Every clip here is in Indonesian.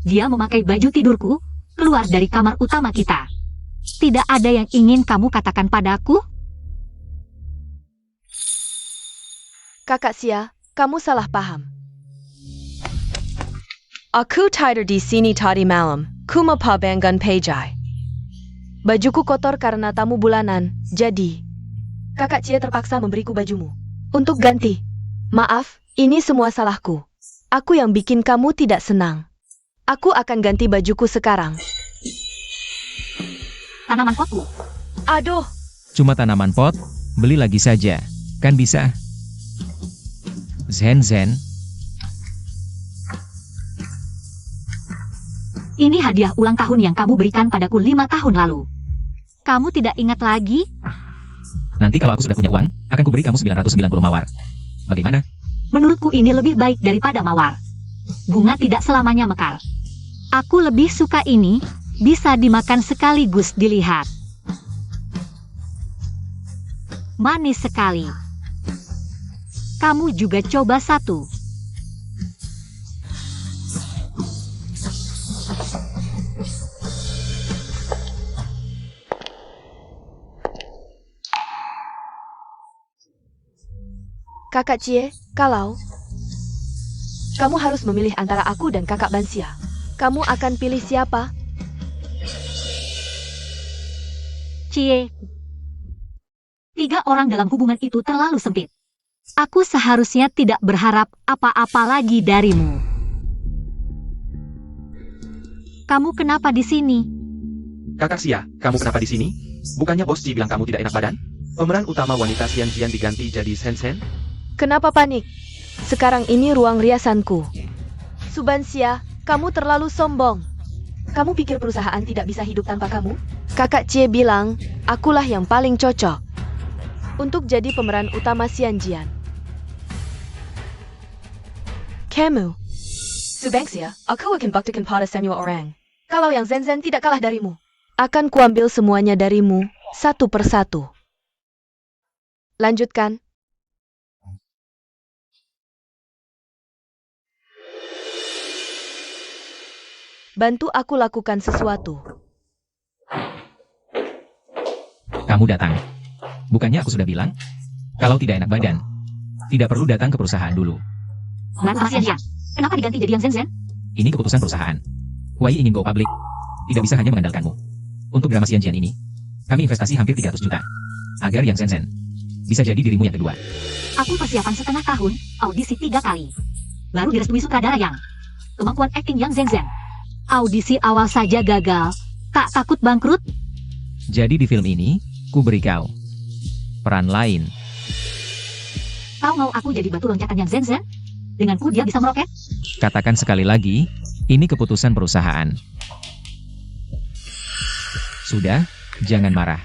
Dia memakai baju tidurku, keluar dari kamar utama kita. Tidak ada yang ingin kamu katakan padaku? Kakak Xia, kamu salah paham. Aku tidur di sini tadi malam, ku mau pabangan pejai. Bajuku kotor karena tamu bulanan, jadi Kakak Xia terpaksa memberiku bajumu untuk ganti. Maaf, ini semua salahku. Aku yang bikin kamu tidak senang. Aku akan ganti bajuku sekarang. Tanaman potku. Aduh, Cuma tanaman pot, beli lagi saja. Kan bisa. Zen. Ini hadiah ulang tahun yang kamu berikan padaku 5 tahun lalu. Kamu tidak ingat lagi? Nanti kalau aku sudah punya uang, akan kuberi kamu 990 mawar. Bagaimana? Menurutku ini lebih baik daripada mawar. Bunga tidak selamanya mekar. Aku lebih suka ini, bisa dimakan sekaligus dilihat. Manis sekali. Kamu juga coba satu. Kakak Cie, kalau kamu harus memilih antara aku dan Kakak Bansia, kamu akan pilih siapa? Cie. 3 orang dalam hubungan itu terlalu sempit. Aku seharusnya tidak berharap apa-apa lagi darimu. Kamu kenapa di sini? Kakak Xia, kamu kenapa di sini? Bukannya Bos Ji bilang kamu tidak enak badan? Pemeran utama wanita Xianjian diganti jadi Sen. Kenapa panik? Sekarang ini ruang riasanku. Subansia, kamu terlalu sombong. Kamu pikir perusahaan tidak bisa hidup tanpa kamu? Kakak Cie bilang, akulah yang paling cocok untuk jadi pemeran utama Xianjian. Kamu. Subangsia, aku akan buktikan pada semua orang. Kalau yang Zen tidak kalah darimu, akan kuambil semuanya darimu, satu persatu. Lanjutkan. Bantu aku lakukan sesuatu. Kamu datang. Bukannya aku sudah bilang, kalau tidak enak badan, tidak perlu datang ke perusahaan dulu. Kenapa diganti jadi yang Zen? Ini keputusan perusahaan. Huawei ingin go public. Tidak bisa hanya mengandalkanmu. Untuk drama Xianjian ini, kami investasi hampir 300 juta. Agar yang Zen bisa jadi dirimu yang kedua. Aku persiapan setengah tahun, audisi 3 kali. Baru direstui sutradara yang kemampuan akting yang Zen. Audisi awal saja gagal. Tak takut bangkrut? Jadi di film ini, ku beri kau peran lain. Kau mau aku jadi batu loncatan yang Zen? Denganku dia bisa meroket? Katakan sekali lagi, ini keputusan perusahaan. Sudah, jangan marah.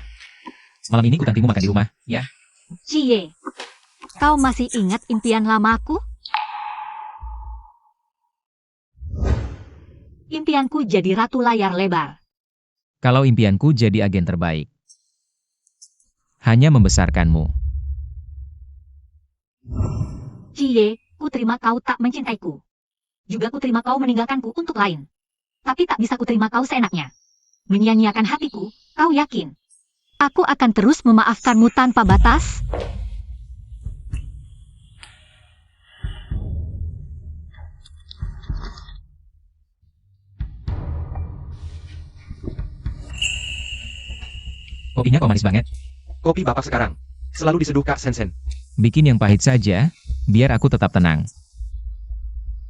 Malam ini kutantimu makan di rumah, ya? Cie, kau masih ingat impian lamaku? Impianku jadi ratu layar lebar. Kalau impianku jadi agen terbaik. Hanya membesarkanmu. Cie, ku terima kau tak mencintaiku. Juga ku terima kau meninggalkanku untuk lain. Tapi tak bisa ku terima kau seenaknya. Menyia-nyiakan hatiku, kau yakin? Aku akan terus memaafkanmu tanpa batas? Kopinya kok manis banget. Kopi Bapak sekarang. Selalu diseduh Kak Sen. Bikin yang pahit saja, biar aku tetap tenang.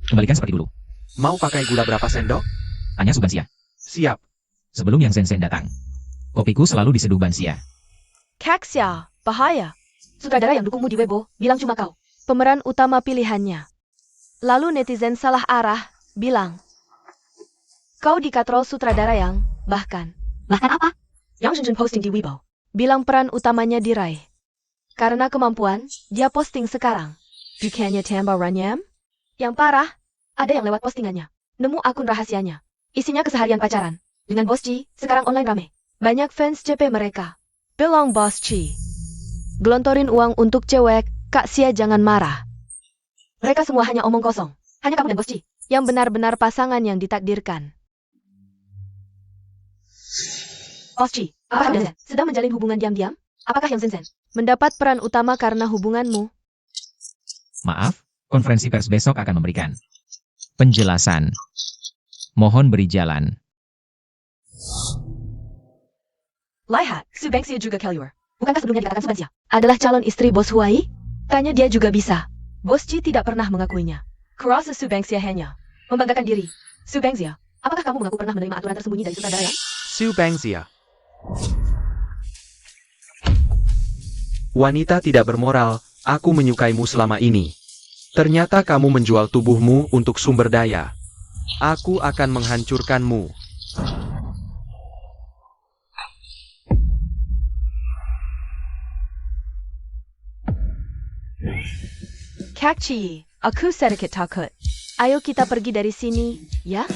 Kembalikan seperti dulu. Mau pakai gula berapa sendok? Tanya Subansia. Siap. Sebelum yang Zen datang. Kopiku selalu diseduh Bansia. Kak Xia, bahaya. Sutradara yang dukungmu di Weibo bilang cuma kau pemeran utama pilihannya. Lalu netizen salah arah, bilang kau dikatrol sutradara yang, bahkan apa? yang Shenzhen posting di Weibo, bilang peran utamanya diraih. Karena kemampuan, dia posting sekarang. Bukannya tambah ranyam? Yang parah, ada yang lewat postingannya. Nemu akun rahasianya. Isinya keseharian pacaran. Dengan Bos Ji, sekarang online rame. Banyak fans CP mereka. Bilang Bos Ji. Gelontorin uang untuk cewek, Kak Xia jangan marah. Mereka semua hanya omong kosong. Hanya kamu dan Bos Ji. yang benar-benar pasangan yang ditakdirkan. Bos Chi, apakah Yang Zen sedang menjalin hubungan diam-diam? Apakah Yang Zen mendapat peran utama karena hubunganmu? Maaf, konferensi pers besok akan memberikan penjelasan. Mohon beri jalan. Lihat, Su Bengxia juga Kaluar. Bukankah sebelumnya dikatakan Su Bengxia adalah calon istri Bos Huai? Tanya dia juga bisa. Bos Chi tidak pernah mengakuinya. Kurasa Su Bengxia hanya membanggakan diri. Su Bengxia, apakah kamu mengaku pernah menerima aturan tersembunyi dari sutradara? Su Bengxia. Wanita tidak bermoral, aku menyukaimu selama ini. Ternyata kamu menjual tubuhmu untuk sumber daya. Aku akan menghancurkanmu. Kak Chi, aku sedikit takut. Ayo kita pergi dari sini, ya?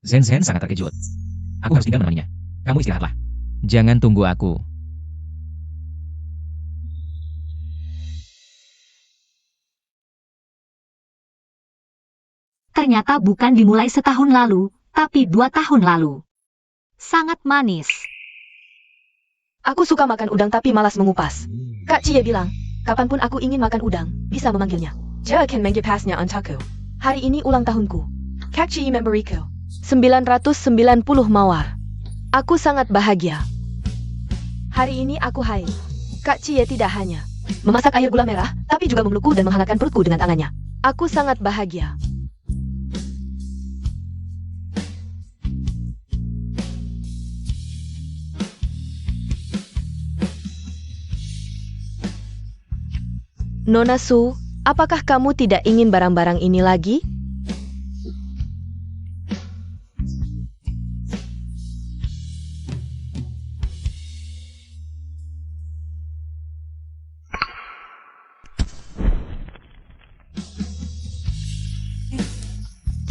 Zen sangat terkejut. Aku harus tinggal menemaninya. Kamu istirahatlah. Jangan tunggu aku. Ternyata bukan dimulai setahun lalu, tapi 2 tahun lalu. Sangat manis. Aku suka makan udang tapi malas mengupas. Kak Cie bilang, kapanpun aku ingin makan udang, bisa memanggilnya. Dia akan mengipasnya untukku. Hari ini ulang tahunku. Kak Cie memberiku 990 mawar. Aku sangat bahagia. Hari ini aku haid. Kak Cie tidak hanya memasak air gula merah, tapi juga memelukku dan menghangatkan perutku dengan tangannya. Aku sangat bahagia. Nona Su, apakah kamu tidak ingin barang-barang ini lagi?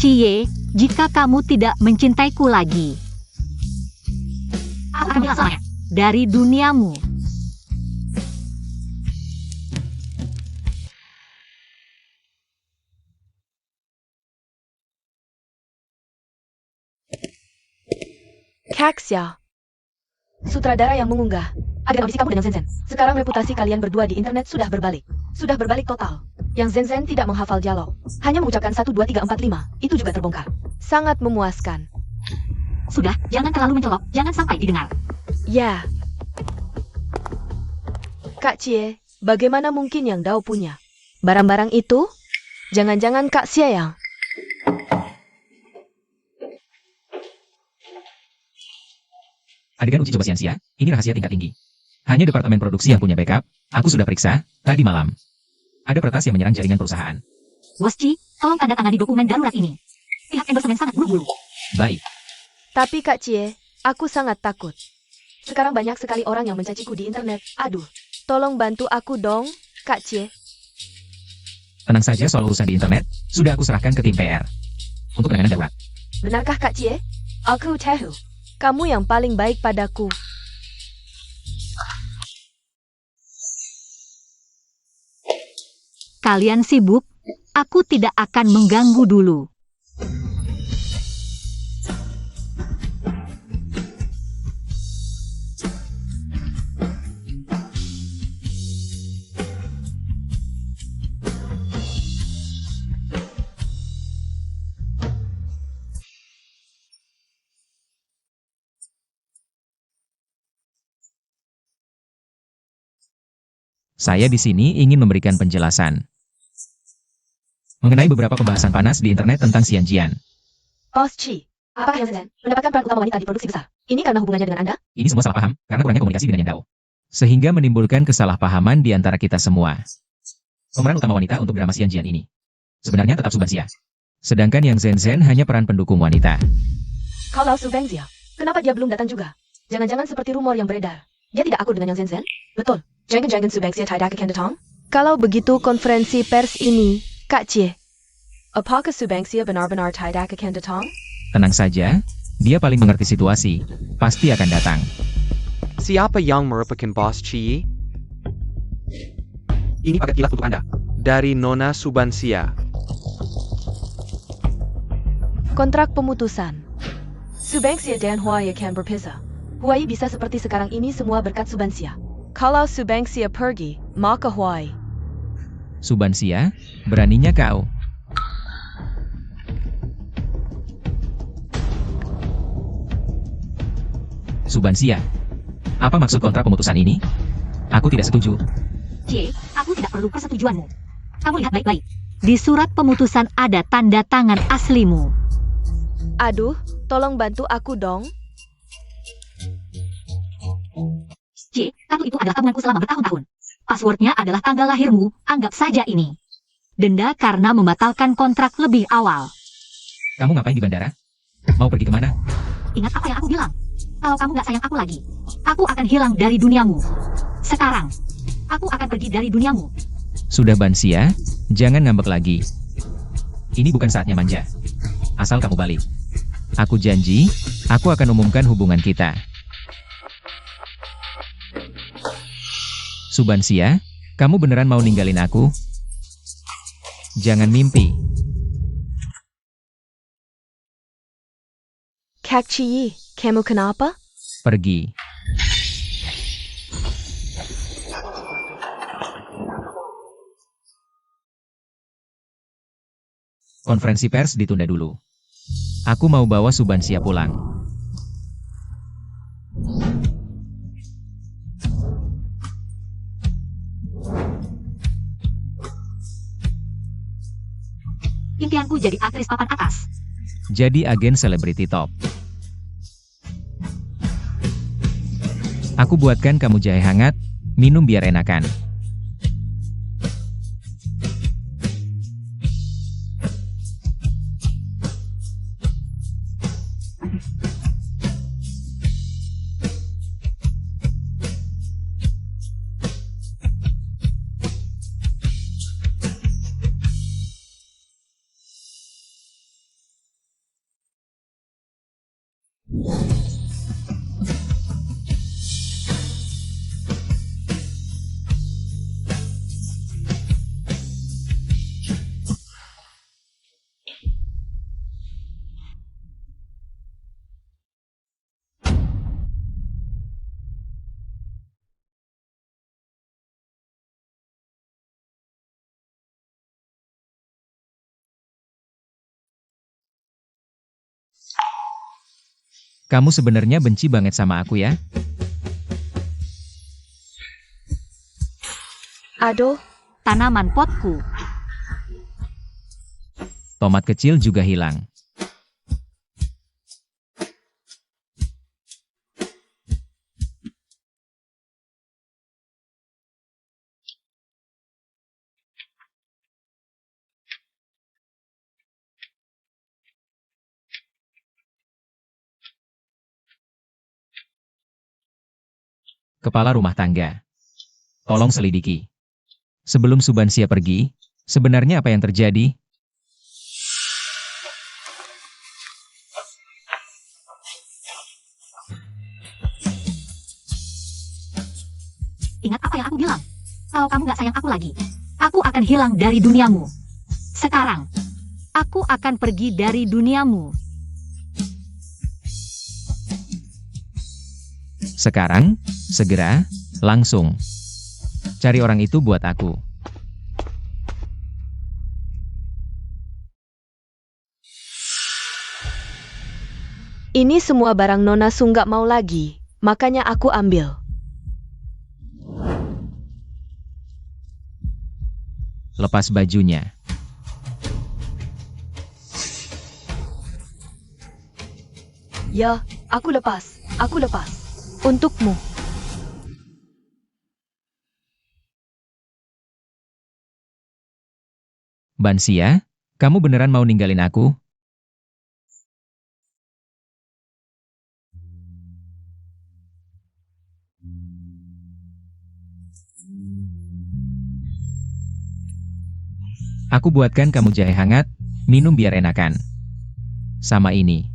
Cie, jika kamu tidak mencintaiku lagi, aku akan hilang selamanya dari duniamu. Kaxia, sutradara yang mengunggah adegan audisi kamu dengan Zen. Sekarang reputasi kalian berdua di internet sudah berbalik. Sudah berbalik total. Yang Zen tidak menghafal dialog. Hanya mengucapkan 1, 2, 3, 4, 5. Itu juga terbongkar. Sangat memuaskan. Sudah, jangan terlalu mencolok, jangan sampai didengar. Ya. Kak Cie, bagaimana mungkin yang Dao punya barang-barang itu? Jangan-jangan Kak Xia yang... Adegan uji coba siansia, ini rahasia tingkat tinggi. Hanya departemen produksi yang punya backup. Aku sudah periksa tadi malam. Ada peretas yang menyerang jaringan perusahaan. Bos Chi, tolong tanda tangani dokumen darurat ini. Pihak endosemen sangat buru-buru. Baik. Tapi Kak Cie, aku sangat takut. Sekarang banyak sekali orang yang mencaciku di internet. Aduh, tolong bantu aku dong, Kak Cie. Tenang saja soal urusan di internet, sudah aku serahkan ke tim PR. Untuk penanganan darurat. Benarkah Kak Cie? Aku tahu. Kamu yang paling baik padaku. Kalian sibuk, aku tidak akan mengganggu dulu. Saya di sini ingin memberikan penjelasan mengenai beberapa pembahasan panas di internet tentang Xianjian. Bos Chi, apakah Yang Zen mendapatkan peran utama wanita di produksi besar? Ini karena hubungannya dengan Anda? Ini semua salah paham, karena kurangnya komunikasi dengan Yang Dao. Sehingga menimbulkan kesalahpahaman di antara kita semua. Pemeran utama wanita untuk drama Xianjian ini sebenarnya tetap Subansia. Sedangkan yang Zen hanya peran pendukung wanita. Kalau Su Bengxia, kenapa dia belum datang juga? Jangan-jangan seperti rumor yang beredar. Dia tidak akur dengan yang Zen? Betul. Jangan-jangan Su Bengxia tidak akan datang? Kalau begitu konferensi pers ini, Kak Cie, apakah Su Bengxia benar-benar tidak akan datang? Tenang saja, dia paling mengerti situasi, pasti akan datang. Siapa yang merupakan bos Ci? Ini paket kilat untuk Anda. Dari Nona Subansia. Kontrak pemutusan. Su Bengxia dan Huai akan berpisah. Huai bisa seperti sekarang ini semua berkat Subansia. Kalau Su Bengxia pergi, maka Huai. Subansia, beraninya kau. Subansia, apa maksud kontrak pemutusan ini? Aku tidak setuju. Cie, aku tidak perlu persetujuanmu. Kamu lihat baik-baik. Di surat pemutusan ada tanda tangan aslimu. Aduh, tolong bantu aku dong. Cie, kartu itu adalah tabunganku selama bertahun-tahun. Passwordnya adalah tanggal lahirmu, anggap saja ini. Denda karena membatalkan kontrak lebih awal. Kamu ngapain di bandara? Mau pergi kemana? Ingat apa yang aku bilang? Kalau kamu gak sayang aku lagi, aku akan hilang dari duniamu. Sekarang, aku akan pergi dari duniamu. Sudah Bansia, jangan ngambek lagi. Ini bukan saatnya manja. Asal kamu balik. Aku janji, aku akan umumkan hubungan kita. Subansia, kamu beneran mau ninggalin aku? Jangan mimpi. Kak Cie, kamu kenapa? Pergi. Konferensi pers ditunda dulu. Aku mau bawa Subansia pulang. Impianku jadi aktris papan atas. Jadi agen selebriti top. Aku buatkan kamu jahe hangat, minum biar enakan. Kamu sebenarnya benci banget sama aku ya? Aduh, Tanaman potku. Tomat kecil juga hilang. Kepala rumah tangga. Tolong selidiki. Sebelum Subansia pergi, sebenarnya apa yang terjadi? Ingat apa yang aku bilang? Kalau kamu gak sayang aku lagi, aku akan hilang dari duniamu. Sekarang, aku akan pergi dari duniamu. Sekarang, segera, langsung. Cari orang itu buat aku. ini semua barang Nona Su nggak mau lagi, makanya aku ambil. Lepas bajunya. Ya, aku lepas. Aku lepas. Untukmu. Bansia, kamu beneran mau ninggalin aku? Aku buatkan kamu jahe hangat, minum biar enakan. Sama ini.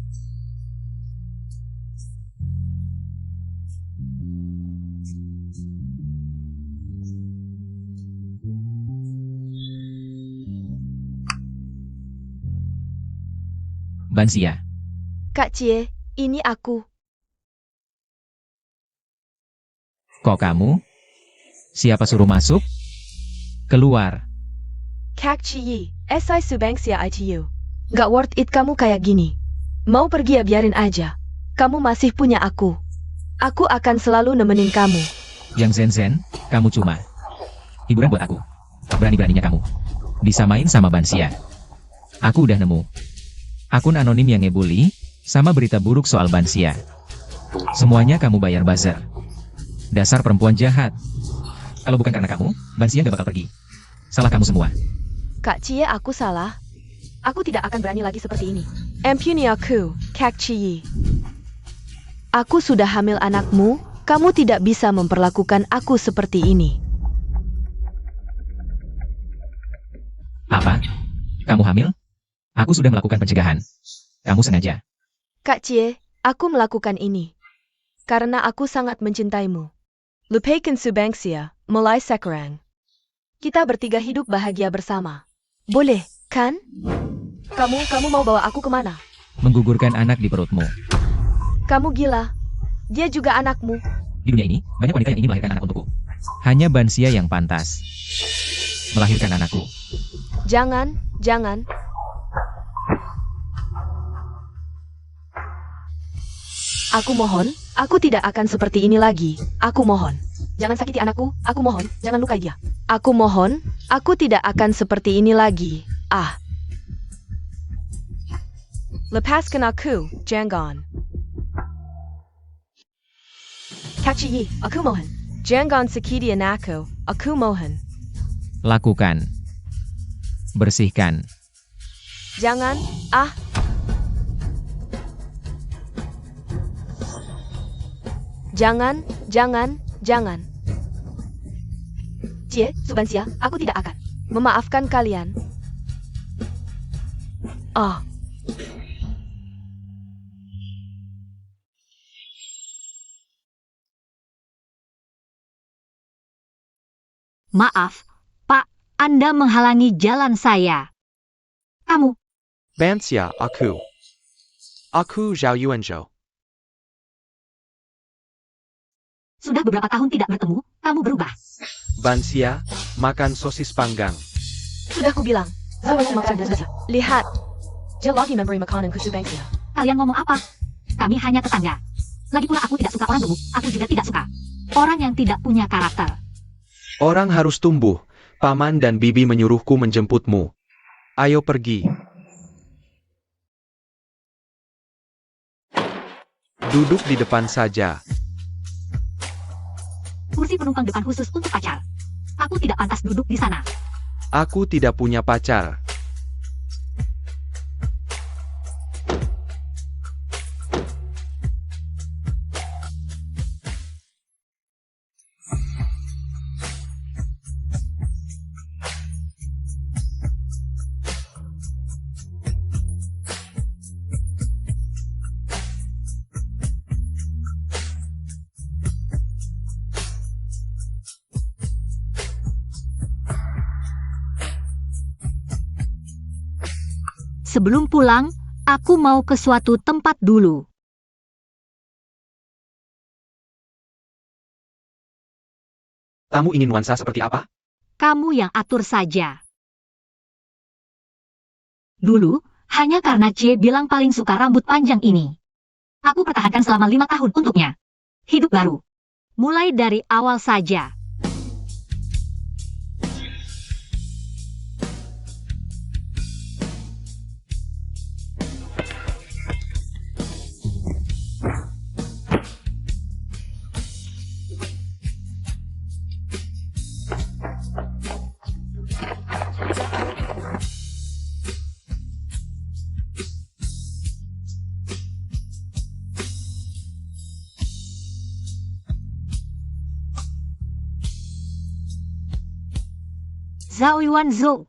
Bansia. Kak Cie, ini aku. Kok kamu? Siapa suruh masuk? Keluar. Kak Cie, SI Subangsia ITU. Gak worth it kamu kayak gini. Mau pergi ya biarin aja. Kamu masih punya aku. Aku akan selalu nemenin kamu. Yang Zen, kamu cuma hiburan buat aku. Berani-beraninya kamu disamain sama Bansia. Aku udah nemu akun anonim yang ngebully, sama berita buruk soal Bansia. Semuanya kamu bayar buzzer. Dasar perempuan jahat. Kalau bukan karena kamu, Bansia gak bakal pergi. Salah kamu semua. Kak Cie, aku salah. Aku tidak akan berani lagi seperti ini. Ampuni aku, Kak Cie. Aku sudah hamil anakmu, kamu tidak bisa memperlakukan aku seperti ini. Apa? Kamu hamil? Aku sudah melakukan pencegahan. Kamu sengaja. Kak Cie, aku melakukan ini karena aku sangat mencintaimu. Lupakan Subangsia, mulai sekarang. Kita bertiga hidup bahagia bersama. Boleh, kan? Kamu mau bawa aku kemana? Menggugurkan anak di perutmu. Kamu gila. Dia juga anakmu. Di dunia ini, banyak wanita yang ingin melahirkan anak untukku. Hanya Bansia yang pantas melahirkan anakku. Jangan. Aku mohon, aku tidak akan seperti ini lagi. Aku mohon. Jangan sakiti anakku, aku mohon, jangan lukai dia. Aku mohon, aku tidak akan seperti ini lagi. Lepaskan aku, jangan. Kak Cie, aku mohon. Jangan sakiti anakku, aku mohon. Lakukan. Bersihkan. Jangan, Jangan. Cie, Subangsia, aku tidak akan memaafkan kalian. Maaf, Pak, Anda menghalangi jalan saya. Kamu, Bansia, aku. Aku Zhao Yuanzhou. sudah beberapa tahun tidak bertemu, kamu berubah. Bansia, makan sosis panggang. Sudah kubilang, jangan makan dan lihat. Dia lagi memberi makanan ke Subangsia. Kalian ngomong apa? Kami hanya tetangga. Lagi pula aku tidak suka orang gemuk, aku juga tidak suka orang yang tidak punya karakter. Orang harus tumbuh. Paman dan bibi menyuruhku menjemputmu. Ayo pergi. Duduk di depan saja. Kursi penumpang depan khusus untuk pacar. Aku tidak pantas duduk di sana. Aku tidak punya pacar. Sebelum pulang, aku mau ke suatu tempat dulu. Kamu ingin nuansa seperti apa? Kamu yang atur saja. Dulu, hanya karena Cie bilang paling suka rambut panjang ini. Aku pertahankan selama 5 tahun untuknya. Hidup baru. Mulai dari awal saja. Zhao Yuanzhou.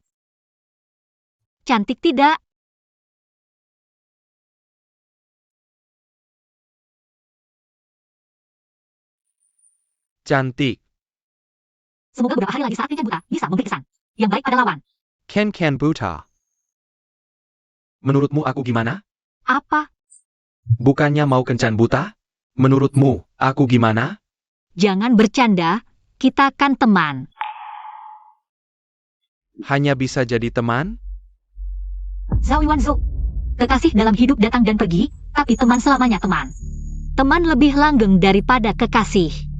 Cantik tidak? Cantik. Semoga beberapa hari lagi saat Ken buta bisa memberi kesan yang baik pada lawan. Ken buta. Menurutmu aku gimana? Apa? Bukannya mau kencan buta? Menurutmu, aku gimana? Jangan bercanda, kita kan teman. Hanya bisa jadi teman? Zhao Yuanzhou. Kekasih dalam hidup datang dan pergi, tapi teman selamanya teman. Teman lebih langgeng daripada kekasih.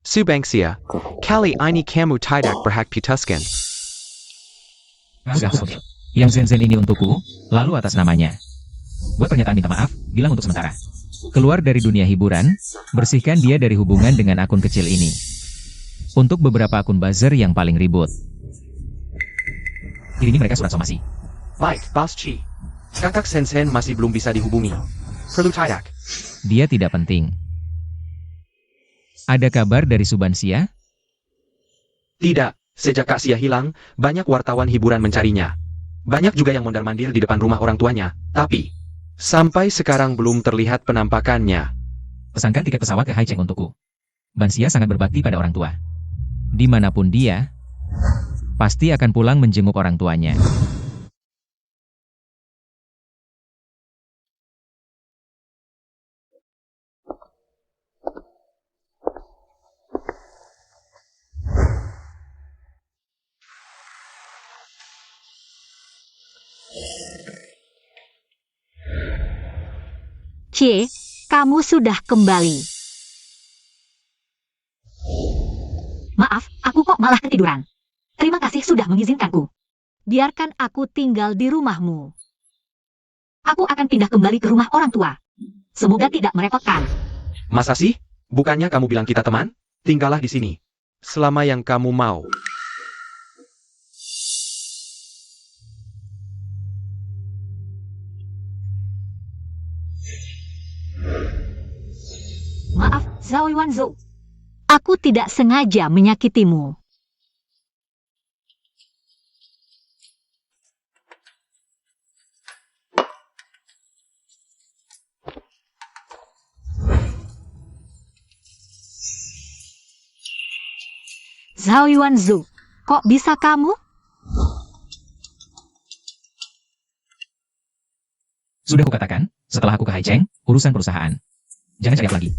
Subangsia, kali ini kamu tidak berhak putuskan. Sudah, oke. Yang Zen ini untukku, lalu atas namanya. Buat pernyataan minta maaf, bilang untuk sementara. Keluar dari dunia hiburan, bersihkan dia dari hubungan dengan akun kecil ini. Untuk beberapa akun buzzer yang paling ribut. Ini mereka surat somasi. Baik, Bos Chi. Kakak Sensen masih belum bisa dihubungi. Perlu tidak? Dia tidak penting. Ada kabar dari Subansia? Tidak, sejak Kak Sia hilang, banyak wartawan hiburan mencarinya. Banyak juga yang mondar-mandir di depan rumah orang tuanya, tapi sampai sekarang belum terlihat penampakannya. Pesankan tiket pesawat ke Haicheng untukku. Bansia sangat berbakti pada orang tua. Dimanapun dia, pasti akan pulang menjenguk orang tuanya. Cie, kamu sudah kembali. Maaf, aku kok malah ketiduran. Terima kasih sudah mengizinkanku. Biarkan aku tinggal di rumahmu. Aku akan pindah kembali ke rumah orang tua. Semoga tidak merepotkan. Masa sih? Bukannya kamu bilang kita teman? Tinggallah di sini. Selama yang kamu mau. Maaf, Zhao Yuanzhou. Aku tidak sengaja menyakitimu. Zhao Yuanzhou, kok bisa kamu? Sudah kukatakan, setelah aku ke Haicheng, urusan perusahaan. Jangan cari lagi.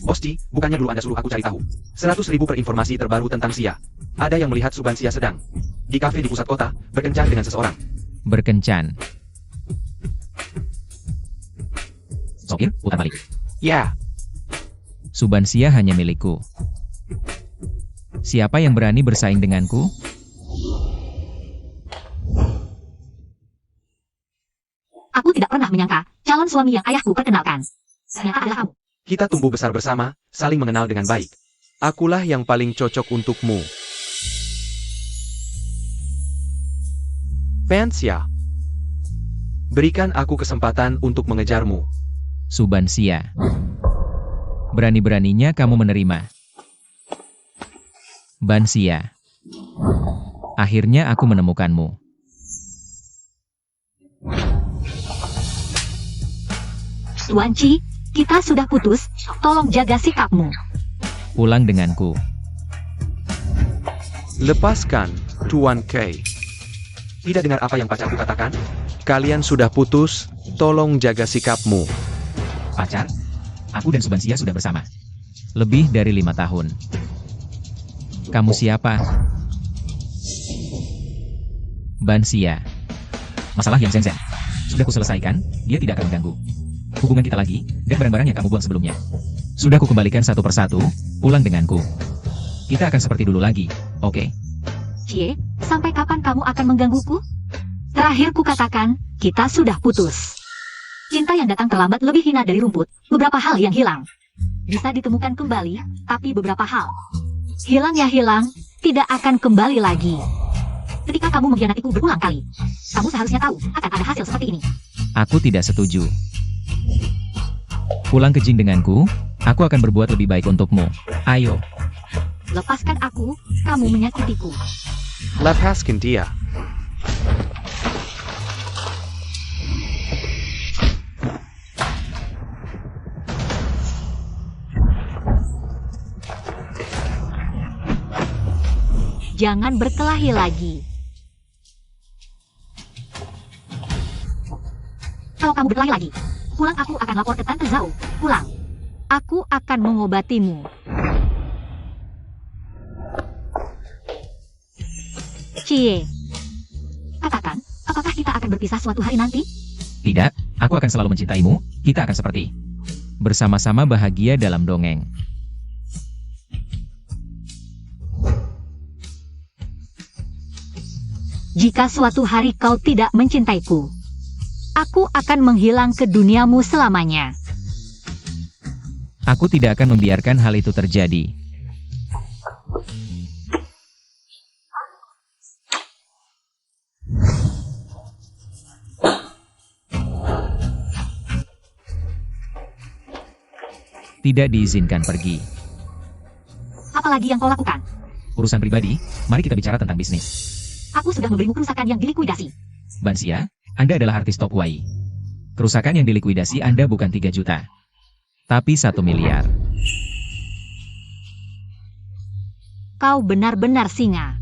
Osti, bukannya dulu Anda suruh aku cari tahu. 100.000 per informasi terbaru tentang Sia. Ada yang melihat Subansia sedang di kafe di pusat kota, berkencan dengan seseorang. Berkencan. Sopir, putar balik. Ya, Subansia hanya milikku. Siapa yang berani bersaing denganku? Aku tidak pernah menyangka calon suami yang ayahku perkenalkan. Ternyata adalah kamu. kita tumbuh besar bersama, saling mengenal dengan baik. Akulah yang paling cocok untukmu. Bansia. Berikan aku kesempatan untuk mengejarmu. Subansia. Berani-beraninya kamu menerima. Bansia. Akhirnya aku menemukanmu. Tuan Chi, kita sudah putus, tolong jaga sikapmu. Pulang denganku. Lepaskan, Tuan K. Tidak dengar apa yang pacarku katakan? Kalian sudah putus, tolong jaga sikapmu. Pacar? Aku dan Subansia sudah bersama. Lebih dari 5 tahun. Kamu siapa? Bansia. Masalah yang Zen. Sudah kuselesaikan, dia tidak akan mengganggu hubungan kita lagi, dan barang-barang yang kamu buang sebelumnya. Sudah kukembalikan satu persatu, pulang denganku. Kita akan seperti dulu lagi, oke? Cie, sampai kapan kamu akan menggangguku? Terakhir kukatakan, kita sudah putus. Cinta yang datang terlambat lebih hina dari rumput, beberapa hal yang hilang. Bisa ditemukan kembali, tapi beberapa hal. Hilang ya hilang, tidak akan kembali lagi. Ketika kamu mengkhianatiku berulang kali, kamu seharusnya tahu akan ada hasil seperti ini. Aku tidak setuju. Pulang ke Jing denganku, Aku akan berbuat lebih baik untukmu. Ayo. Lepaskan aku, kamu menyakitiku. Lepaskan dia. Jangan berkelahi lagi. Kalau kamu berkelahi lagi, pulang aku akan lapor ke Tante Zhao. Pulang. Aku akan mengobatimu. Cie. Katakan, apakah kita akan berpisah suatu hari nanti? Tidak, aku akan selalu mencintaimu. Kita akan seperti bersama-sama bahagia dalam dongeng. Jika suatu hari kau tidak mencintaiku, aku akan menghilang ke duniamu selamanya. Aku tidak akan membiarkan hal itu terjadi. Tidak diizinkan pergi. Apalagi yang kau lakukan? Urusan pribadi, mari kita bicara tentang bisnis. Aku sudah memberimu kerusakan yang dilikuidasi. Bansia, Anda adalah artis top Y. Kerusakan yang dilikuidasi Anda bukan 3 juta, tapi 1 miliar. Kau benar-benar singa.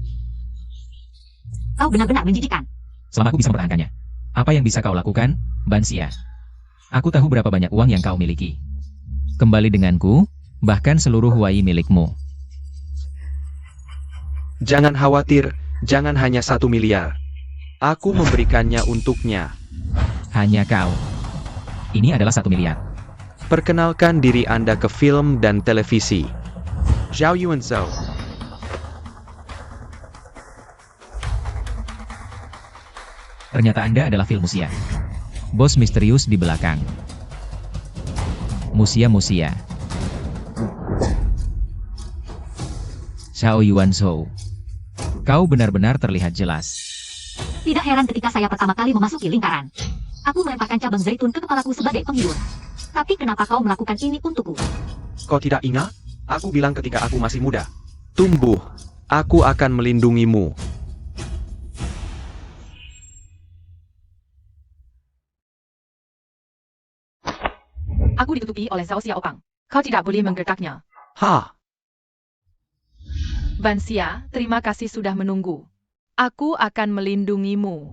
Kau benar-benar menjijikan. Selama aku bisa mempertahankannya. Apa yang bisa kau lakukan, Bansia? Aku tahu berapa banyak uang yang kau miliki. Kembali denganku, bahkan seluruh Y milikmu. Jangan khawatir, jangan hanya 1 miliar. Aku memberikannya untuknya. Hanya kau. Ini adalah 1 miliar. Perkenalkan diri Anda ke film dan televisi. Zhao Yuanzhou. Ternyata Anda adalah Phil Musia. Bos misterius di belakang. Musia. Xiao Yuanzhou. Kau benar-benar terlihat jelas. Tidak heran ketika saya pertama kali memasuki lingkaran. Aku melemparkan cabang zaitun ke kepalaku sebagai penghibur. Tapi kenapa kau melakukan ini untukku? Kau tidak ingat? Aku bilang ketika aku masih muda. Tumbuh, aku akan melindungimu. Aku ditutupi oleh Zhao Xiaopang. Kau tidak boleh menggertaknya. Ha! Bansia, terima kasih sudah menunggu. Aku akan melindungimu.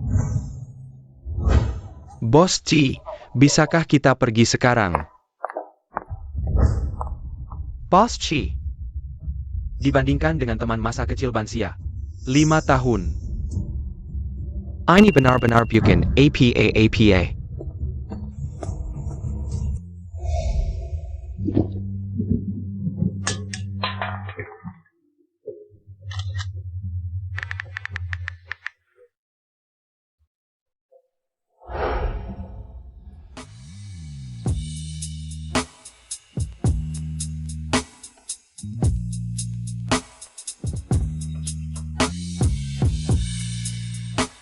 Bos Ci, bisakah kita pergi sekarang? Bos Ci. Dibandingkan dengan teman masa kecil Bansia, 5 tahun. Ini benar-benar bukan apa.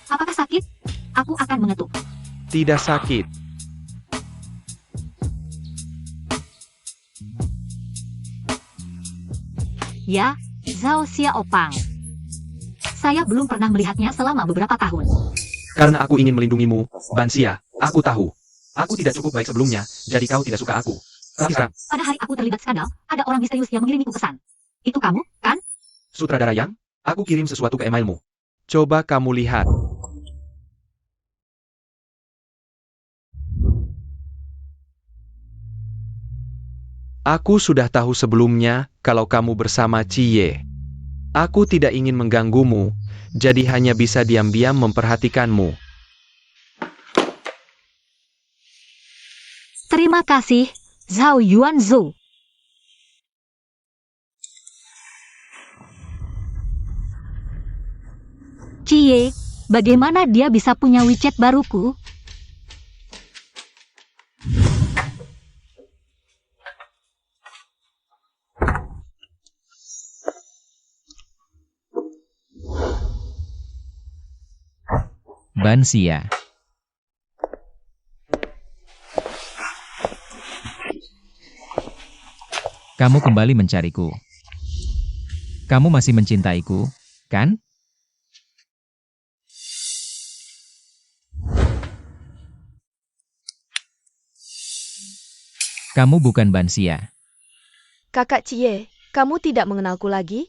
Apakah sakit? Aku akan mengetuk. Tidak sakit. Ya, Zhao Xiaopang. Saya belum pernah melihatnya selama beberapa tahun. Karena aku ingin melindungimu, Bansia, aku tahu. Aku tidak cukup baik sebelumnya, jadi kau tidak suka aku. Tapi sekarang, Pada hari aku terlibat skandal, ada orang misterius yang mengirimiku pesan. Itu kamu, kan? sutradara yang, aku kirim sesuatu ke emailmu. Coba kamu lihat. Aku sudah tahu sebelumnya kalau kamu bersama Cie. Aku tidak ingin mengganggumu, jadi hanya bisa diam-diam memperhatikanmu. Terima kasih, Zhao Yuanzhou. Cie, bagaimana dia bisa punya WeChat baruku? Bansia. Kamu kembali mencariku. Kamu masih mencintaiku, kan? Kamu bukan Bansia. Kakak Cie, kamu tidak mengenalku lagi?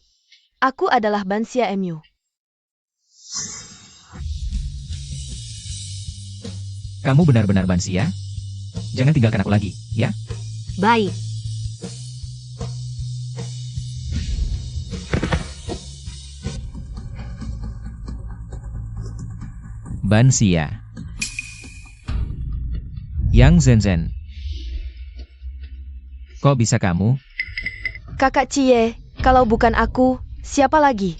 Aku adalah Bansia MU. Kamu benar-benar Bansia? Jangan tinggalkan aku lagi, ya? Baik. Bansia. Yang Zenzen. Kok bisa kamu? Kakak Cie, kalau bukan aku, siapa lagi?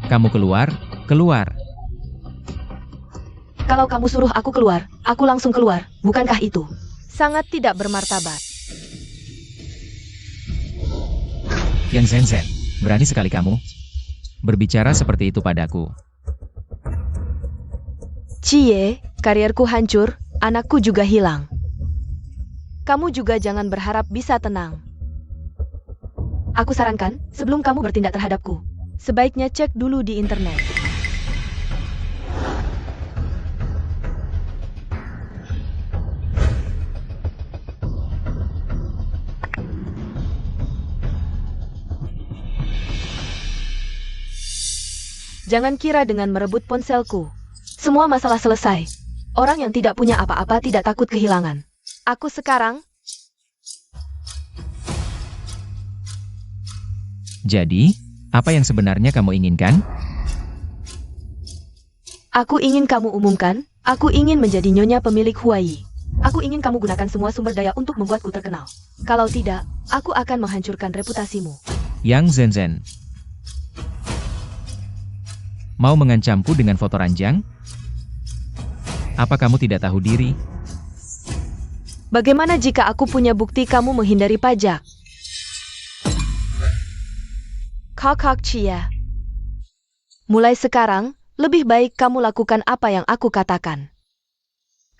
Kamu keluar, keluar. Kalau kamu suruh aku keluar, aku langsung keluar, bukankah itu? Sangat tidak bermartabat. Yang Zenzen, berani sekali kamu berbicara seperti itu padaku. Cie, karierku hancur, anakku juga hilang. Kamu juga jangan berharap bisa tenang. Aku sarankan, sebelum kamu bertindak terhadapku, sebaiknya cek dulu di internet. Jangan kira dengan merebut ponselku, semua masalah selesai. Orang yang tidak punya apa-apa tidak takut kehilangan. Aku sekarang... Jadi, apa yang sebenarnya kamu inginkan? Aku ingin kamu umumkan, aku ingin menjadi nyonya pemilik Huai. Aku ingin kamu gunakan semua sumber daya untuk membuatku terkenal. Kalau tidak, aku akan menghancurkan reputasimu. Yang Zenzen. Mau mengancamku dengan foto ranjang? Apa kamu tidak tahu diri? Bagaimana jika aku punya bukti kamu menghindari pajak? Kakak Cia. Mulai sekarang, lebih baik kamu lakukan apa yang aku katakan.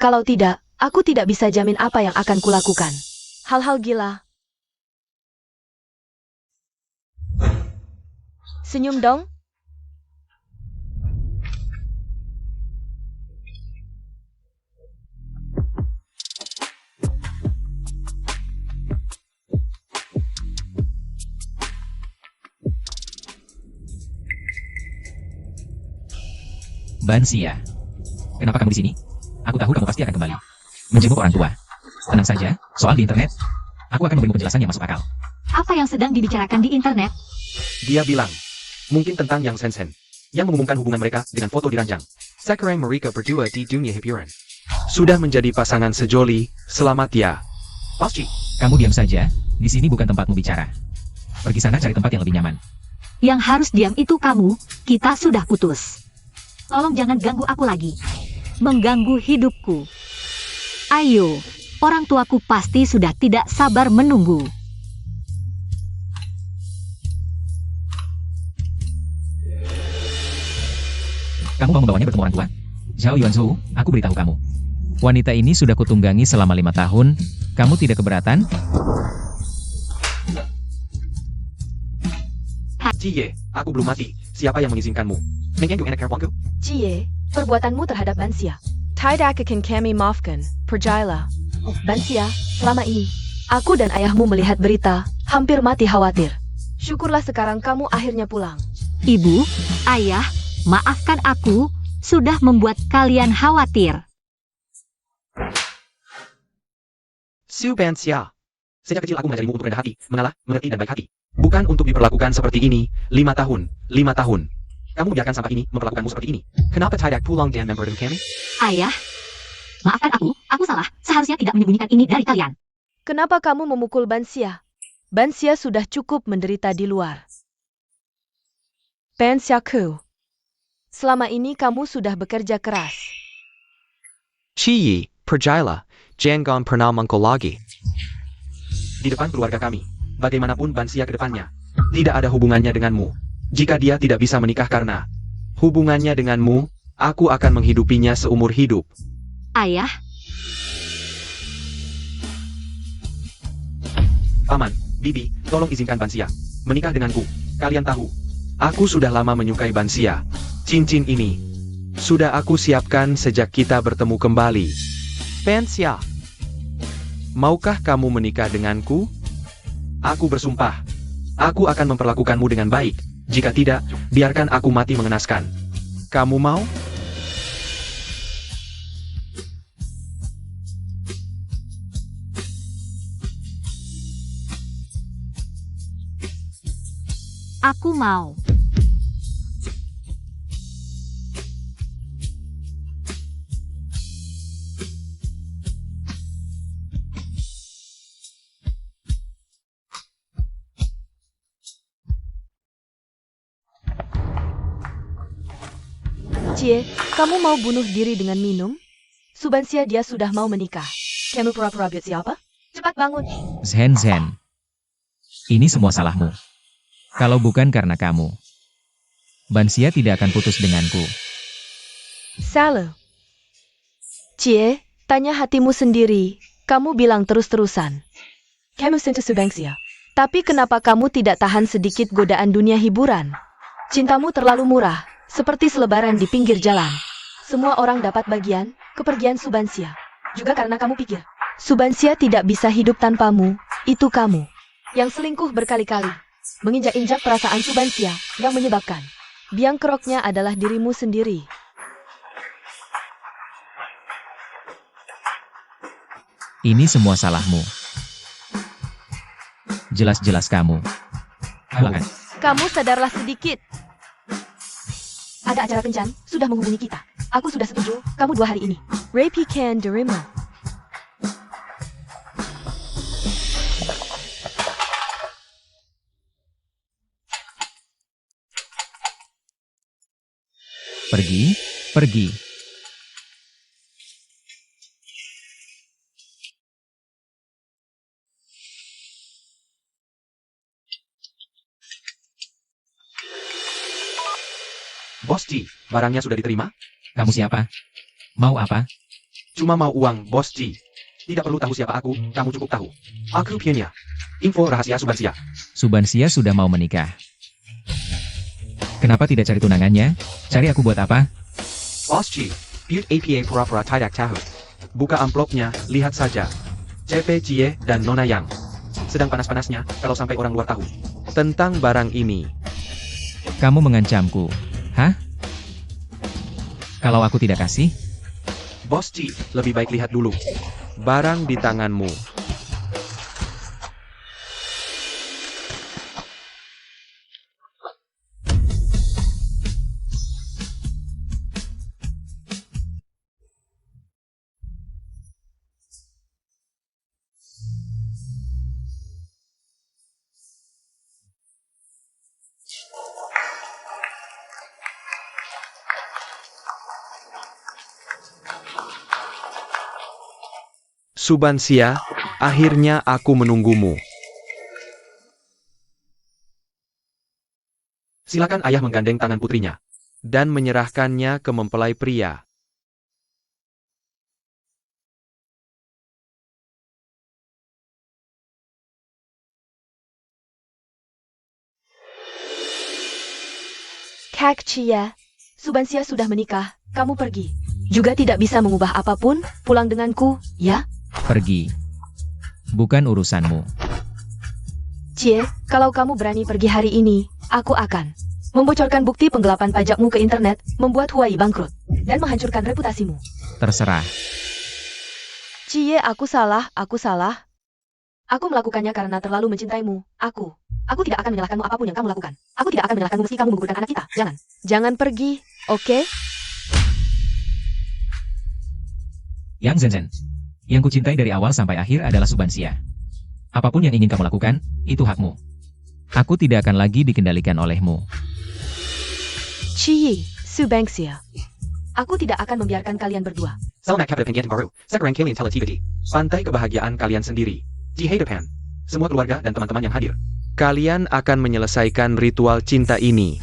Kalau tidak, aku tidak bisa jamin apa yang akan kulakukan. Hal-hal gila. Senyum dong. Bansia. Kenapa kamu di sini? Aku tahu kamu pasti akan kembali menjenguk orang tua. Tenang saja, soal di internet, aku akan memberimu penjelasan yang masuk akal. Apa yang sedang dibicarakan di internet? Dia bilang, mungkin tentang Yang Sensen, yang mengumumkan hubungan mereka dengan foto diranjang. Sekarang mereka berdua di dunia hiburan. Sudah menjadi pasangan sejoli, selamat ya. Pasci. Kamu diam saja, di sini bukan tempatmu bicara. Pergi sana cari tempat yang lebih nyaman. Yang harus diam itu kamu, kita sudah putus. Tolong jangan ganggu aku lagi. Mengganggu hidupku. Ayo, orang tuaku pasti sudah tidak sabar menunggu. Kamu mau membawanya bertemu orang tua? Zhao Yuanzhou, aku beritahu kamu. Wanita ini sudah kutunggangi selama 5 tahun. Kamu tidak keberatan? Cie, aku belum mati. Siapa yang mengizinkanmu? Mengganggu anak perempuanku? Cie, perbuatanmu terhadap Bansia. Tidak akan kami maafkan, Perjala. Bansia, selama ini, aku dan ayahmu melihat berita, hampir mati khawatir. Syukurlah sekarang kamu akhirnya pulang. Ibu, ayah, maafkan aku, sudah membuat kalian khawatir. Su Bansia. Sejak kecil aku mengajarimu untuk rendah hati, mengalah, mengerti dan baik hati. Bukan untuk diperlakukan seperti ini, 5 tahun, 5 tahun. Kamu biarkan sampah ini memperlakukanmu seperti ini. Kenapa tidak pulang dan memberitahu kami? Ayah, maafkan aku salah, seharusnya tidak menyembunyikan ini dari kalian. Kenapa kamu memukul Bansia? Bansia sudah cukup menderita di luar. Bansiaku, selama ini kamu sudah bekerja keras. Ciyi, Perjala, jangan pernah mengkol lagi. Di depan keluarga kami, bagaimanapun Bansia ke depannya, tidak ada hubungannya denganmu. Jika dia tidak bisa menikah karena hubungannya denganmu, aku akan menghidupinya seumur hidup. Ayah, Paman, Bibi, tolong izinkan Bansia menikah denganku. Kalian tahu, aku sudah lama menyukai Bansia. Cincin ini sudah aku siapkan sejak kita bertemu kembali. Bansia, maukah kamu menikah denganku? Aku bersumpah, aku akan memperlakukanmu dengan baik. Jika tidak, biarkan aku mati mengenaskan. Kamu mau? Aku mau. Cie, kamu mau bunuh diri dengan minum? Subansia dia sudah mau menikah. Kamu pura-pura buat siapa? Cepat bangun. Zhen Zhen. Ini semua salahmu. Kalau bukan karena kamu, Bansia tidak akan putus denganku. Salah. Cie, tanya hatimu sendiri. Kamu bilang terus-terusan. Kamu cinta Subangsia. Tapi kenapa kamu tidak tahan sedikit godaan dunia hiburan? Cintamu terlalu murah. Seperti selebaran di pinggir jalan. Semua orang dapat bagian, kepergian Subansia. Juga karena kamu pikir, Subansia tidak bisa hidup tanpamu, itu kamu. Yang selingkuh berkali-kali. Menginjak-injak perasaan Subansia, yang menyebabkan biang keroknya adalah dirimu sendiri. Ini semua salahmu. Jelas-jelas kamu. Halangan. Kamu sadarlah sedikit. Ada acara kencan, sudah menghubungi kita. Aku sudah setuju, kamu 2 hari ini. Rapi can derima. Pergi, pergi. Bos Ji, barangnya sudah diterima? Kamu siapa? Mau apa? Cuma mau uang, Bos Ji. Tidak perlu tahu siapa aku, kamu cukup tahu. Aku punya info rahasia Subansia. Subansia sudah mau menikah. Kenapa tidak cari tunangannya? Cari aku buat apa? Bos Ji, build APA pura-pura tidak tahu. Buka amplopnya, lihat saja. CP Cie dan Nona Yang. Sedang panas-panasnya, kalau sampai orang luar tahu tentang barang ini. Kamu mengancamku. Hah? Kalau aku tidak kasih? Bos Ji, lebih baik lihat dulu barang di tanganmu. Subansia, akhirnya aku menunggumu. Silakan ayah menggandeng tangan putrinya dan menyerahkannya ke mempelai pria. Kak Cie, Subansia sudah menikah, kamu pergi. Juga tidak bisa mengubah apapun, pulang denganku, ya? Pergi. Bukan urusanmu. Cie, kalau kamu berani pergi hari ini, aku akan membocorkan bukti penggelapan pajakmu ke internet, membuat Huawei bangkrut, dan menghancurkan reputasimu. Terserah. Cie, aku salah. Aku melakukannya karena terlalu mencintaimu. Aku tidak akan menyalahkanmu apapun yang kamu lakukan. Aku tidak akan menyalahkanmu meski kamu menggugurkan anak kita. Jangan pergi, oke? Yang Zhen Zhen. Yang kucintai dari awal sampai akhir adalah Subansia. Apapun yang ingin kamu lakukan, itu hakmu. Aku tidak akan lagi dikendalikan olehmu. Cie, Subangsia. Aku tidak akan membiarkan kalian berdua. Selamat kabar pengen baru. Sekarang kalian teletivity. Pantai kebahagiaan kalian sendiri. Di Depan. Semua keluarga dan teman-teman yang hadir. Kalian akan menyelesaikan ritual cinta ini.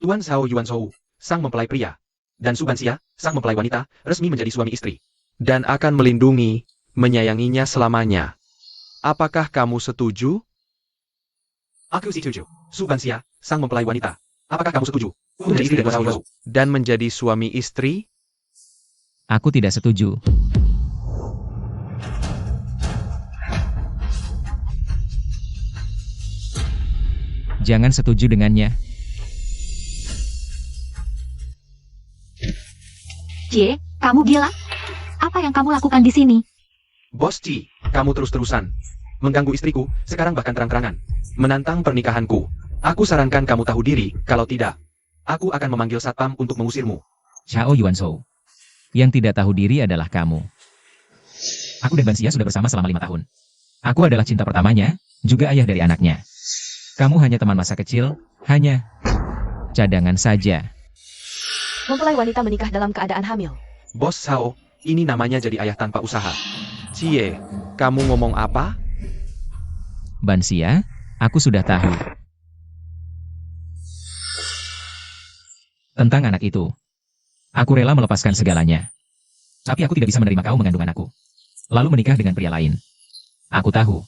Tuan Zhao Yuan Shou, sang mempelai pria, dan Subansia, sang mempelai wanita, resmi menjadi suami istri. Dan akan melindungi, menyayanginya selamanya. Apakah kamu setuju? Aku setuju. Subansia, sang mempelai wanita. Apakah kamu setuju? Untuk istri dan Zhao Yuanzhou. Dan menjadi suami istri? Aku tidak setuju. Jangan setuju dengannya. Jie, kamu gila? Apa yang kamu lakukan di sini? Bos Ci, kamu terus-terusan mengganggu istriku, sekarang bahkan terang-terangan menantang pernikahanku. Aku sarankan kamu tahu diri, kalau tidak, aku akan memanggil satpam untuk mengusirmu. Zhao Yuanzhou. Yang tidak tahu diri adalah kamu. Aku dan Bansia sudah bersama selama 5 tahun. Aku adalah cinta pertamanya, juga ayah dari anaknya. Kamu hanya teman masa kecil, hanya cadangan saja. Mempelai wanita menikah dalam keadaan hamil. Bos Zhao, ini namanya jadi ayah tanpa usaha. Cie, kamu ngomong apa? Bansia, aku sudah tahu. Tentang anak itu. Aku rela melepaskan segalanya. Tapi aku tidak bisa menerima kau mengandung anakku. Lalu menikah dengan pria lain. Aku tahu.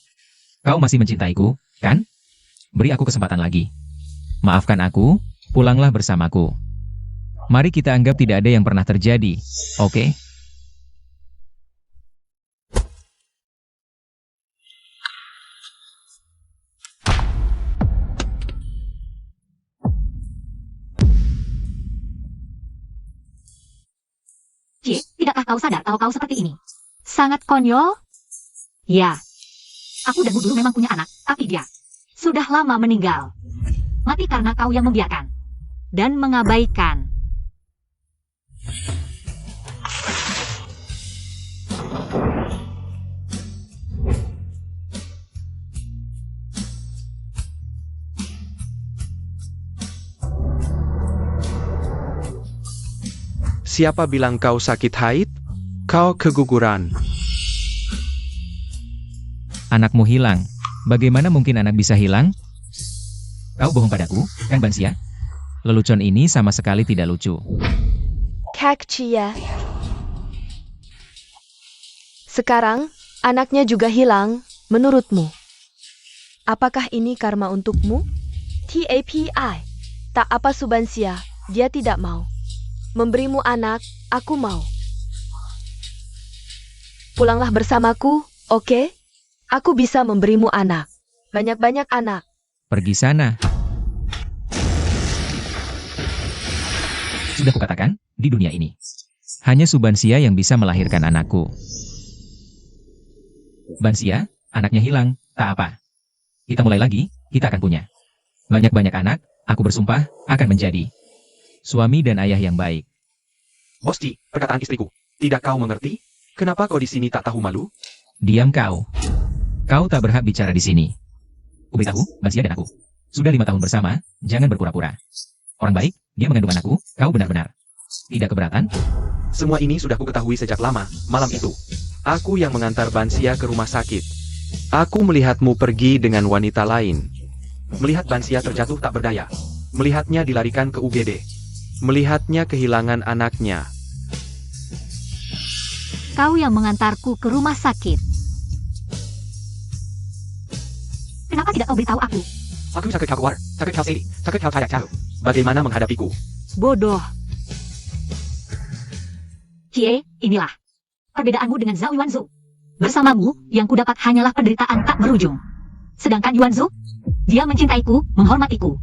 Kau masih mencintaiku, kan? Beri aku kesempatan lagi. Maafkan aku, pulanglah bersamaku. Mari kita anggap tidak ada yang pernah terjadi, oke? Jie, tidakkah kau sadar kalau kau seperti ini? Sangat konyol? Ya. Aku dan dulu memang punya anak, tapi dia sudah lama meninggal. Mati karena kau yang membiarkan dan mengabaikan. Siapa bilang kau sakit haid? Kau keguguran. Anakmu hilang. Bagaimana mungkin anak bisa hilang? Kau bohong padaku, kan Bansia? Lelucon ini sama sekali tidak lucu. Kak Chia. Sekarang, anaknya juga hilang, menurutmu. Apakah ini karma untukmu? TAPI. Tak apa Subansia, dia tidak mau. Memberimu anak, aku mau. Pulanglah bersamaku, oke? Aku bisa memberimu anak. Banyak-banyak anak. Pergi sana. Sudah kukatakan, di dunia ini, hanya Subansia yang bisa melahirkan anakku. Bansia, anaknya hilang, tak apa. Kita mulai lagi, kita akan punya. Banyak-banyak anak, aku bersumpah, akan menjadi suami dan ayah yang baik. Bos Ci, perkataan istriku. Tidak kau mengerti? Kenapa kau di sini tak tahu malu? Diam kau. Kau tak berhak bicara di sini. Kuberitahu, Bansia dan aku. Sudah 5 tahun bersama, jangan berpura-pura. Orang baik, dia mengandung anakku, kau benar-benar tidak keberatan? Semua ini sudah kuketahui sejak lama, malam itu. Aku yang mengantar Bansia ke rumah sakit. Aku melihatmu pergi dengan wanita lain. Melihat Bansia terjatuh tak berdaya. Melihatnya dilarikan ke UGD. Melihatnya kehilangan anaknya. Kau yang mengantarku ke rumah sakit. Kenapa tidak kau beritahu aku? Aku sakit keluar, sakit hal sendiri, sakit hal saya tahu. Bagaimana menghadapiku? Bodoh. Cie, inilah perbedaanmu dengan Zhao Yuanzhou. Bersamamu, yang kudapat hanyalah penderitaan tak berujung. Sedangkan Yuanzhou, dia mencintaiku, menghormatiku.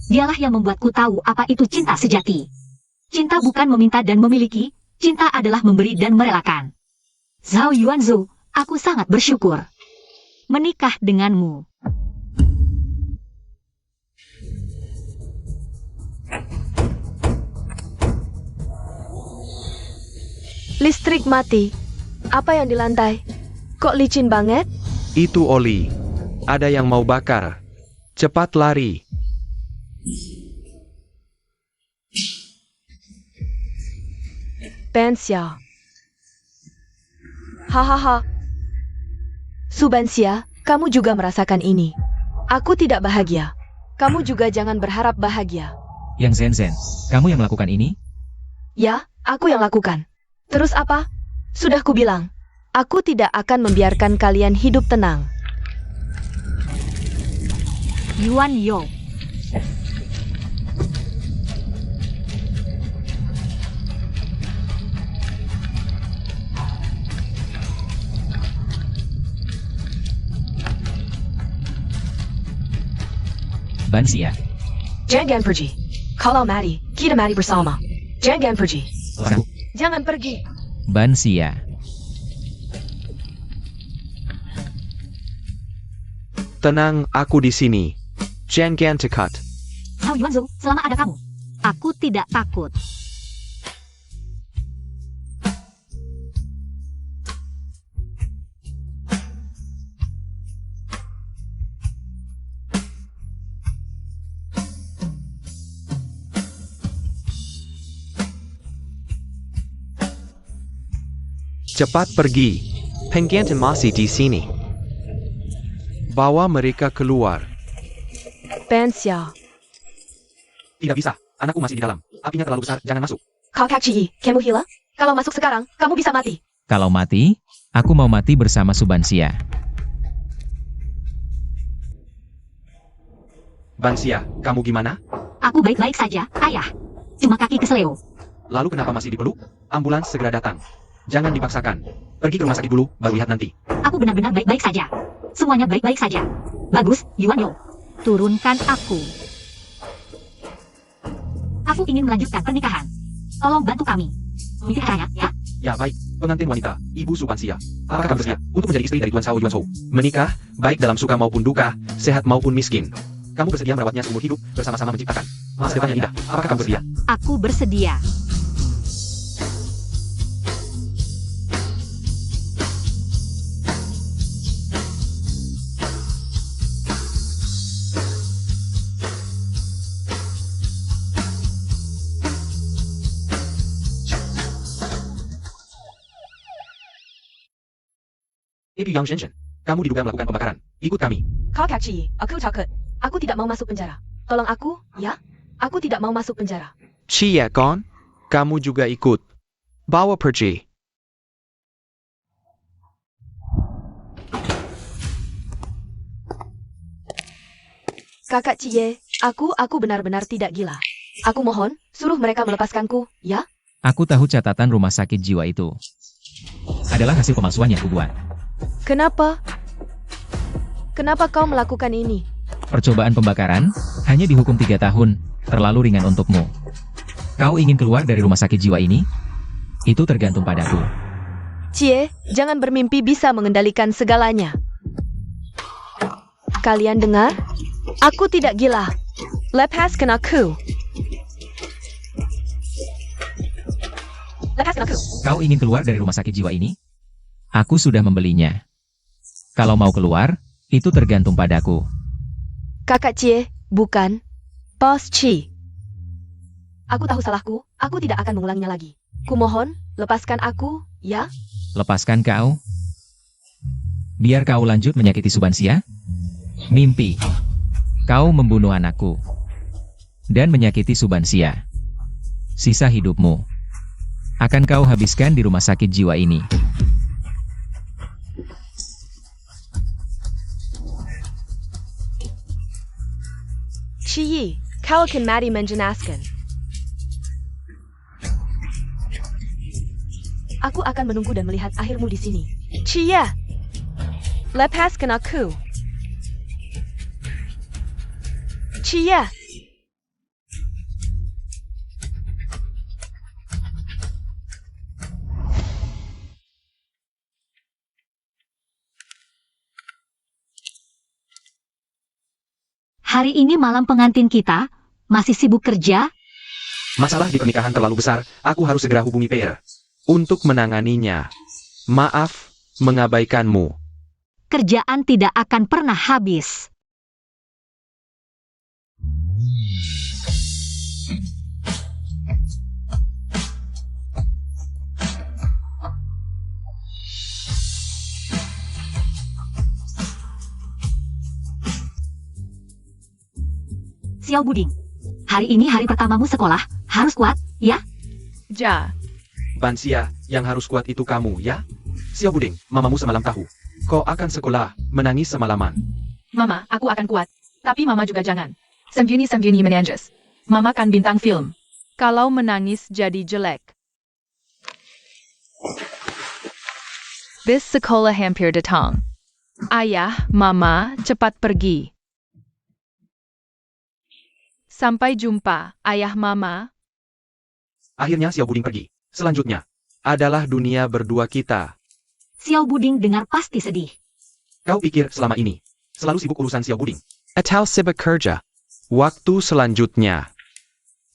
Dialah yang membuatku tahu apa itu cinta sejati. Cinta bukan meminta dan memiliki, cinta adalah memberi dan merelakan. Zhao Yuanzhou, aku sangat bersyukur menikah denganmu. Listrik mati. Apa yang di lantai? Kok licin banget? Itu oli. Ada yang mau bakar. Cepat lari. Bansia. Hahaha. Subansia, kamu juga merasakan ini. Aku tidak bahagia. Kamu juga jangan berharap bahagia. Yang Zen, kamu yang melakukan ini? Ya, aku yang lakukan. Terus apa? Sudah kubilang. Aku tidak akan membiarkan kalian hidup tenang. Yuan Yo. Bansia. Jangan pergi. Kalau mati, kita mati bersama. Jangan pergi. Lepaskan aku. Jangan pergi. Bansia. Tenang, aku di sini. Jangan dekat. Hao Yuanzhou, selama ada kamu, aku tidak takut. Cepat pergi. Penggantin masih di sini. Bawa mereka keluar. Bansia. Tidak bisa. Anakku masih di dalam. Apinya terlalu besar, jangan masuk. Kau Ciyi, kamu gila? Kalau masuk sekarang, kamu bisa mati. Kalau mati, aku mau mati bersama Subansia. Bansia, kamu gimana? Aku baik-baik saja, ayah. Cuma kaki keseleo. Lalu kenapa masih dipeluk? Ambulans segera datang. Jangan dipaksakan. Pergi ke rumah sakit dulu, baru lihat nanti. Aku benar-benar baik-baik saja. Semuanya baik-baik saja. Bagus, Yuan Yo. Turunkan aku. Aku ingin melanjutkan pernikahan. Tolong bantu kami. Ini caranya, ya? Ya baik, pengantin wanita, Ibu Subansia. Apakah kamu bersedia untuk menjadi istri dari Tuan Shao Yuanzhou? Menikah, baik dalam suka maupun duka, sehat maupun miskin. Kamu bersedia merawatnya seumur hidup, bersama-sama menciptakan masa depan yang indah. Apakah kamu bersedia? Aku bersedia. Ibu Yang Shenshen, kamu diduga melakukan pembakaran. Ikut kami. Kau Ciyi, aku takut. Aku tidak mau masuk penjara. Tolong aku, ya? Aku tidak mau masuk penjara. Chia Gon, kamu juga ikut. Bawa pergi. Kakak Ciye, aku benar-benar tidak gila. Aku mohon, suruh mereka melepaskanku, ya? Aku tahu catatan rumah sakit jiwa itu adalah hasil pemalsuan yang kubuat. Kenapa? Kenapa kau melakukan ini? Percobaan pembakaran hanya dihukum 3 tahun, terlalu ringan untukmu. Kau ingin keluar dari rumah sakit jiwa ini? Itu tergantung padaku. Cie, jangan bermimpi bisa mengendalikan segalanya. Kalian dengar? Aku tidak gila. Lepaskan aku. Lepaskan aku. Kau ingin keluar dari rumah sakit jiwa ini? Aku sudah membelinya. Kalau mau keluar, itu tergantung padaku. Kakak Cie, bukan. Bos Chi. Aku tahu salahku, aku tidak akan mengulanginya lagi. Kumohon, lepaskan aku, ya? Lepaskan kau. Biar kau lanjut menyakiti Subansia. Mimpi. Kau membunuh anakku. Dan menyakiti Subansia. Sisa hidupmu akan kau habiskan di rumah sakit jiwa ini. Ciyi, kau akan mati menjenaskan. Aku akan menunggu dan melihat akhirmu di sini. Ciye, lepaskan aku. Ciye. Hari ini malam pengantin kita, masih sibuk kerja? Masalah di pernikahan terlalu besar, aku harus segera hubungi PR untuk menanganinya. Maaf, mengabaikanmu. Kerjaan tidak akan pernah habis. Xiao Buding, hari ini hari pertamamu sekolah, harus kuat, ya? Ja. Bansia, yang harus kuat itu kamu, ya? Xiao Buding, mamamu semalam tahu. Kau akan sekolah, menangis semalaman. Mama, aku akan kuat. Tapi Mama juga jangan. Sembunyi-sembunyi menangis. Mama kan bintang film. Kalau menangis jadi jelek. Bis sekolah hampir datang. Ayah, Mama, cepat pergi. Sampai jumpa, Ayah Mama. Akhirnya Xiao Buding pergi. Selanjutnya adalah dunia berdua kita. Xiao Buding dengar pasti sedih. Kau pikir selama ini selalu sibuk urusan Xiao Buding? Atau sibuk kerja? Waktu selanjutnya.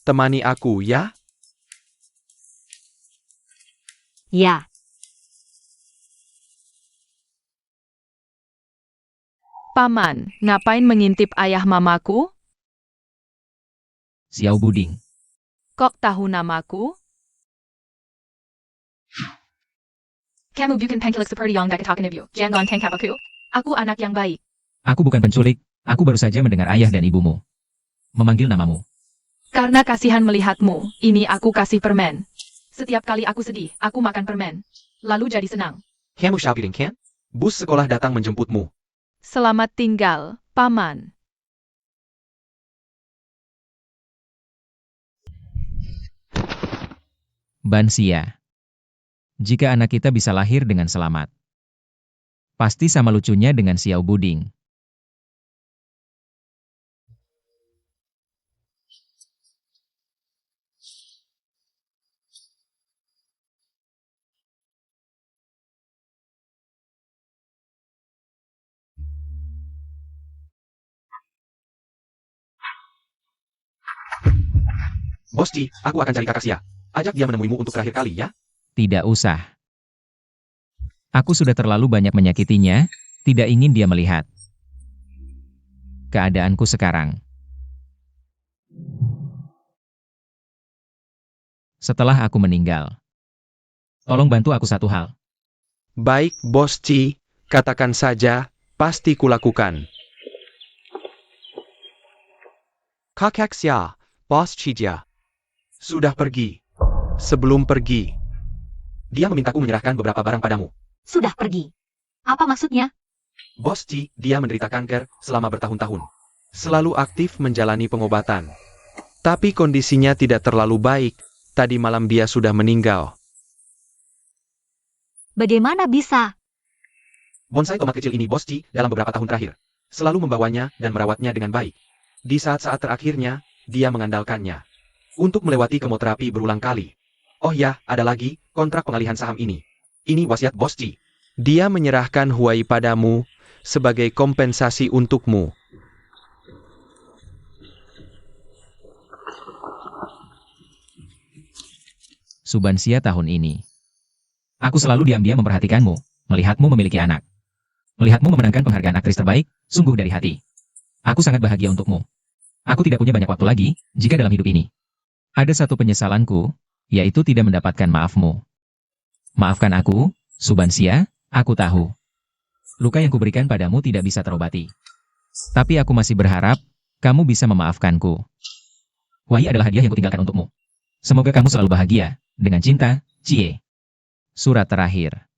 Temani aku ya. Ya, Paman, ngapain mengintip ayah mamaku? Xiao Buding. Kok tahu namaku? Kamu bukan penculik seperti yang dikatakan ibu. Jangan tangkap aku. Aku anak yang baik. Aku bukan penculik, aku baru saja mendengar ayah dan ibumu memanggil namamu. Karena kasihan melihatmu, ini aku kasih permen. Setiap kali aku sedih, aku makan permen. Lalu jadi senang. Kamu Xiao Buding kan? Bus sekolah datang menjemputmu. Selamat tinggal, Paman. Bansia. Jika anak kita bisa lahir dengan selamat, pasti sama lucunya dengan Xiao Buding. Bos Ci, aku akan cari kakak Xia. Ajak dia menemuimu untuk terakhir kali ya. Tidak usah. Aku sudah terlalu banyak menyakitinya, tidak ingin dia melihat keadaanku sekarang. Setelah aku meninggal, tolong bantu aku satu hal. Baik, Bos Ci, katakan saja, pasti kulakukan. Kakak Xia, Bos Cija, sudah pergi. Sebelum pergi, dia memintaku menyerahkan beberapa barang padamu. sudah pergi. Apa maksudnya? Bos Ci, dia menderita kanker selama bertahun-tahun. Selalu aktif menjalani pengobatan. Tapi kondisinya tidak terlalu baik. Tadi malam dia sudah meninggal. Bagaimana bisa? Bonsai tomat kecil ini Bos Ci dalam beberapa tahun terakhir selalu membawanya dan merawatnya dengan baik. Di saat-saat terakhirnya, dia mengandalkannya untuk melewati kemoterapi berulang kali. Oh ya, ada lagi, kontrak pengalihan saham ini. Ini wasiat Bos Ci. Dia menyerahkan Huai padamu sebagai kompensasi untukmu. Subansia tahun ini. Aku selalu diam-diam memperhatikanmu, melihatmu memiliki anak. Melihatmu memenangkan penghargaan aktris terbaik, sungguh dari hati. Aku sangat bahagia untukmu. Aku tidak punya banyak waktu lagi, jika dalam hidup ini. Ada satu penyesalanku, yaitu tidak mendapatkan maafmu. Maafkan aku, Subansia, aku tahu. Luka yang kuberikan padamu tidak bisa terobati. Tapi aku masih berharap, kamu bisa memaafkanku. Huai adalah hadiah yang kutinggalkan untukmu. Semoga kamu selalu bahagia. Dengan cinta, Cie. Surat terakhir.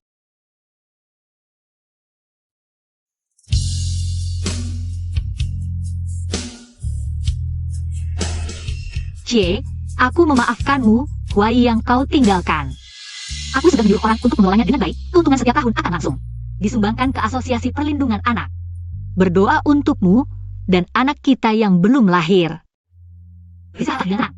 Cie, aku memaafkanmu, Huai yang kau tinggalkan. Aku sudah menyuruh orang untuk mengelolanya dengan baik. Keuntungan setiap tahun akan langsung disumbangkan ke Asosiasi Perlindungan Anak. Berdoa untukmu dan anak kita yang belum lahir. Bisa tak dengar?